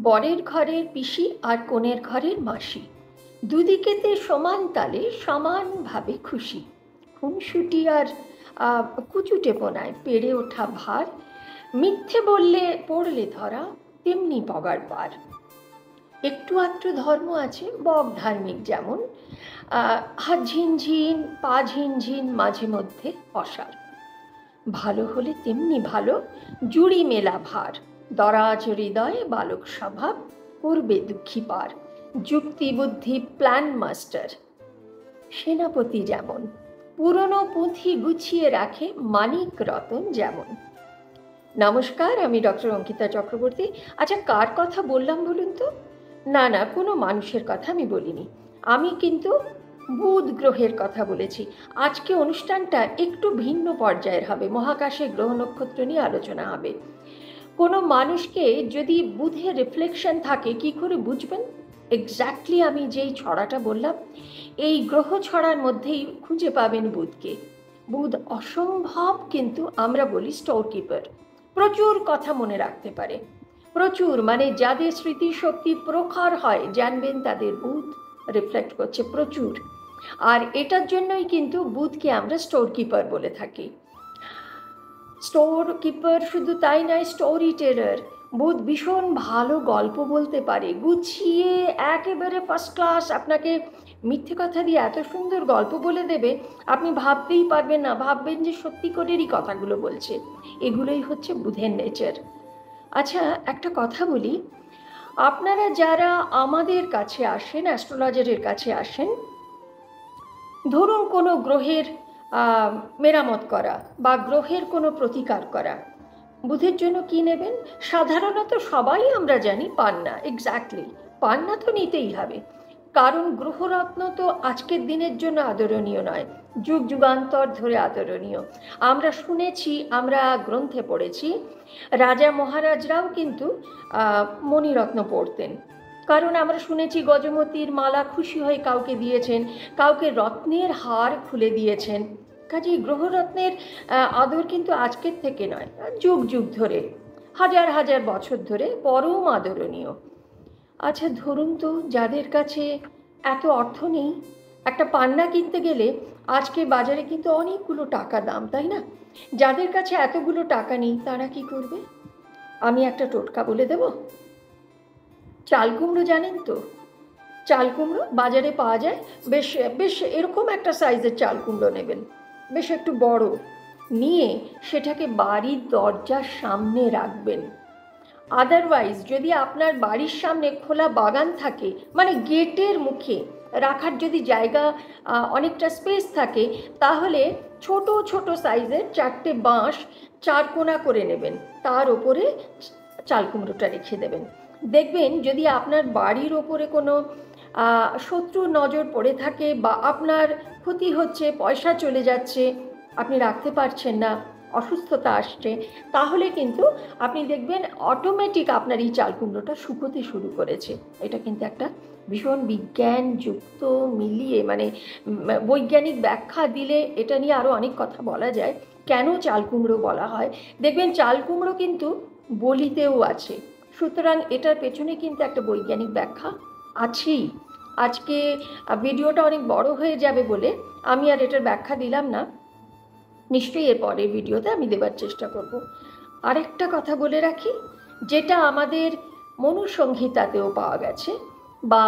বরের ঘরের পিসি আর কনের ঘরের মাসি, দুদিকেতে সমান তালে সমানভাবে খুশি। খুনসুটি আর কুচুটেপনায় পেরে ওঠা ভার, মিথ্যে বললে পড়লে ধরা, তেমনি পগার পার। একটু আধটু ধর্ম আছে, বক ধার্মিক যেমন, হাত ঝিনঝিন পা ঝিনঝিন মাঝে মধ্যে অসার। ভালো হলে তেমনি ভালো, জুড়ি মেলা ভার, দরাজ হৃদয়ে বালক স্বভাব, করবে দুঃখী পার। যুক্তি বুদ্ধি প্ল্যান মাস্টার, সেনাপতি যেমন, পুরনো পুঁথি গুছিয়ে রাখে মানিক রতন যেমন। নমস্কার, আমি ডক্টর অঙ্কিতা চক্রবর্তী। আচ্ছা, কার কথা বললাম বলুন তো? না, কোনো মানুষের কথা আমি বলিনি। আমি কিন্তু বুধ গ্রহের কথা বলেছি। আজকে অনুষ্ঠানটা একটু ভিন্ন পর্যায়ের হবে, মহাকাশে গ্রহ নক্ষত্র নিয়ে আলোচনা হবে। কোনো মানুষকে যদি বুধের রিফ্লেকশন থাকে কি করে বুঝবেন? এক্স্যাক্টলি আমি যেই ছড়াটা বললাম, এই গ্রহ ছড়ার মধ্যেই খুঁজে পাবেন বুধকে। বুধ অসম্ভব, কিন্তু আমরা বলি স্টোর কিপার। প্রচুর কথা মনে রাখতে পারে, প্রচুর, মানে যাদের স্মৃতিশক্তি প্রখর হয় জানবেন তাদের বুধ রিফ্লেক্ট করছে প্রচুর। আর এটার জন্যই কিন্তু বুধকে আমরা স্টোর কিপার বলে থাকি। স্টোর কিপার শুধু তাই নয়, স্টোরি টেলার। বুধ ভীষণ ভালো গল্প বলতে পারে, গুছিয়ে একেবারে ফার্স্ট ক্লাস। আপনাকে মিথ্যে কথা দিয়ে এত সুন্দর গল্প বলে দেবে, আপনি ভাবতেই পারবেন না, ভাববেন যে সত্যি করেরই কথাগুলো বলছে। এগুলোই হচ্ছে বুধের নেচার। আচ্ছা, একটা কথা বলি, আপনারা যারা আমাদের কাছে আসেন, অ্যাস্ট্রোলজারের কাছে আসেন, ধরুন কোনো গ্রহের মেরামত করা বা গ্রহের কোনো প্রতিকার করা, বুধের জন্য কি নেবেন? সাধারণত সবাই আমরা জানি পান্না। এক্স্যাক্টলি, পান্না তো নিতেই হবে, কারণ গ্রহরত্ন তো আজকের দিনের জন্য আদরণীয় নয়, যুগ যুগান্তর ধরে আদরণীয়। আমরা শুনেছি, আমরা গ্রন্থে পড়েছি, রাজা মহারাজরাও কিন্তু মণিরত্ন পড়তেন, কারণ আমরা শুনেছি গজমতির মালা খুশি হয়ে কাউকে দিয়েছেন, কাউকে রত্নের হার খুলে দিয়েছেন। কাজেই গ্রহরত্নের আদর কিন্তু আজকের থেকে নয়, যুগ যুগ ধরে, হাজার হাজার বছর ধরে পরম আদরণীয়। আচ্ছা, ধরুন তো যাদের কাছে এত অর্থ নেই, একটা পান্না কিনতে গেলে আজকে বাজারে কিন্তু অনেকগুলো টাকা দাম, তাই না? যাদের কাছে এতগুলো টাকা নেই তারা কি করবে? আমি একটা টোটকা বলে দেব। চাল কুমড়ো জানেন তো? চাল কুমড়ো বাজারে পাওয়া যায়, বেশ বেশ এরকম একটা সাইজের চাল কুমড়ো নেবেন, বেশ একটু বড়, নিয়ে সেটাকে বাড়ির দরজার সামনে রাখবেন। আদারওয়াইজ যদি আপনার বাড়ির সামনে খোলা বাগান থাকে, মানে গেটের মুখে রাখার যদি জায়গা অনেকটা স্পেস থাকে, তাহলে ছোট ছোট সাইজের 4টে বাঁশ 4 কোনা করে নেবেন, তার ওপরে চাল কুমড়োটা রেখে দেবেন। দেখবেন যদি আপনার বাড়ির ওপরে কোনো শত্রুর নজর পড়ে থাকে বা আপনার ক্ষতি হচ্ছে, পয়সা চলে যাচ্ছে, আপনি রাখতে পারছেন না, অসুস্থতা আসছে, তাহলে কিন্তু আপনি দেখবেন অটোমেটিক আপনার এই চাল কুমড়োটা শুকোতে শুরু করেছে। এটা কিন্তু একটা ভীষণ বিজ্ঞানযুক্ত মিলিয়ে, মানে বৈজ্ঞানিক ব্যাখ্যা দিলে এটা নিয়ে আরও অনেক কথা বলা যায়, কেন চাল কুমড়ো বলা হয়। দেখবেন চাল কুমড়ো কিন্তু বলিতেও আছে, সুতরাং এটার পেছনে কিন্তু একটা বৈজ্ঞানিক ব্যাখ্যা আছেই। আজকে ভিডিওটা অনেক বড় হয়ে যাবে বলে আমি আর এটার ব্যাখ্যা দিলাম না, নিশ্চয়ই এর পরের ভিডিওতে আমি দেবার চেষ্টা করব। আরেকটা কথা বলে রাখি, যেটা আমাদের মনুসংহিতাতেও পাওয়া গেছে বা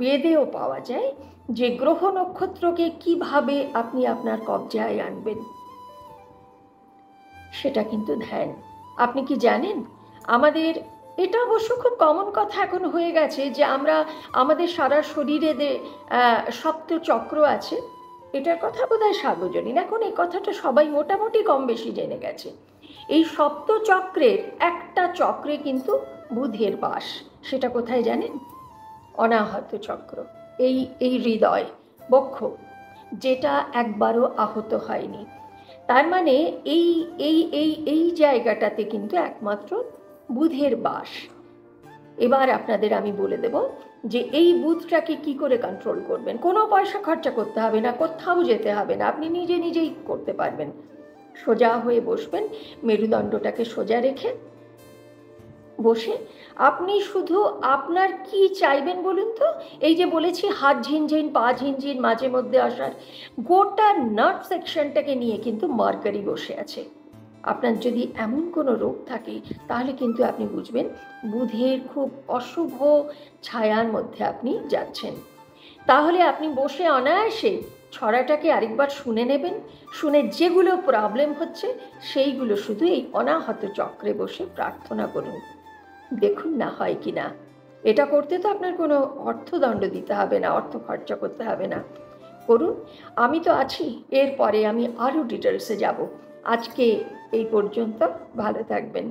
বেদেও পাওয়া যায়, যে গ্রহ নক্ষত্রকে কিভাবে আপনি আপনার কবজায় আনবেন, সেটা কিন্তু ধ্যান। আপনি কি জানেন, আমাদের এটা অবশ্য খুব কমন কথা এখন হয়ে গেছে যে আমরা আমাদের সারা শরীরে সপ্ত চক্র আছে, এটার কথা বোধহয় সার্বজনীন, এখন এই কথাটা সবাই মোটামুটি কম বেশি জেনে গেছে। এই সপ্ত চক্রের একটা চক্রে কিন্তু বুধের বাস। সেটা কোথায় জানেন? অনাহত চক্র, এই হৃদয় বক্ষ, যেটা একবারও আহত হয়নি। তার মানে এই এই এই এই জায়গাটাতে কিন্তু একমাত্র বুধের বাস। এবার আপনাদের আমি বলে দেব যে এই বুধটাকে কি করে কন্ট্রোল করবেন। কোনো পয়সা খরচা করতে হবে না, কোথাও যেতে হবে না, আপনি নিজেই করতে পারবেন। সোজা হয়ে বসবেন, মেরুদণ্ডটাকে সোজা রেখে বসে আপনি শুধু আপনার কি চাইবেন বলুন তো। এই যে বলেছি হাত ঝিনঝিন, পা ঝিনঝিন, মাঝে মধ্যে আসার, গোটা নার্ভ সেকশনটাকে নিয়ে কিন্তু মার্কারি বসে আছে। আপনার যদি এমন কোনো রোগ থাকে তাহলে কিন্তু আপনি বুঝবেন বুধের খুব অশুভ ছায়ার মধ্যে আপনি যাচ্ছেন। তাহলে আপনি বসে অনায়াসে ছড়াটাকে আরেকবার শুনে নেবেন, শুনে যেগুলো প্রবলেম হচ্ছে সেইগুলো শুধু এই অনাহত চক্রে বসে প্রার্থনা করুন, দেখুন না হয় কি না। এটা করতে তো আপনার কোনো অর্থদণ্ড দিতে হবে না, অর্থ খরচা করতে হবে না। করুন, আমি তো আছি, এরপরে আমি আরও ডিটেলসে যাব। আজকে এই পর্যন্ত, ভালো থাকবেন।